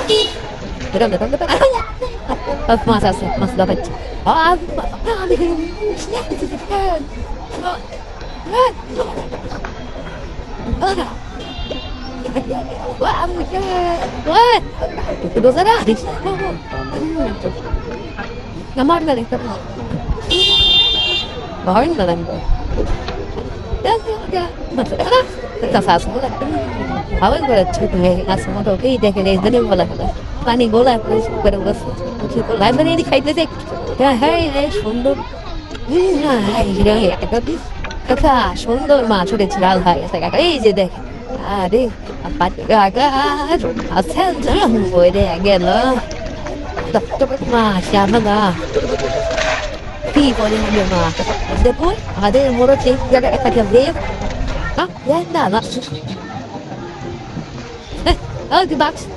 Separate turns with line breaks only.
Betul, betul, betul. Masa sih, mas dapat. Ah, wah, wah, itu dosa dah. Ngamar nggak itu? Baharin nggak lagi? Ya, maksudnya apa? Terasa semula. Awal gue cuma ngasih motor, ini deh kayaknya jadi bola. পানি গোলা করে বসে library খাইতে দেখ হ্যাঁ সুন্দর কাকা সুন্দর মাছ উঠেছে লাল হয়ে গেছে কাকা এই যে দেখ আরে কাকা আছেন বইরে গেল মাছ আমরা কি করে হবে মা দেখুন আমাদের মোড় চেক জায়গা একটা দেখ না না Oh, the box.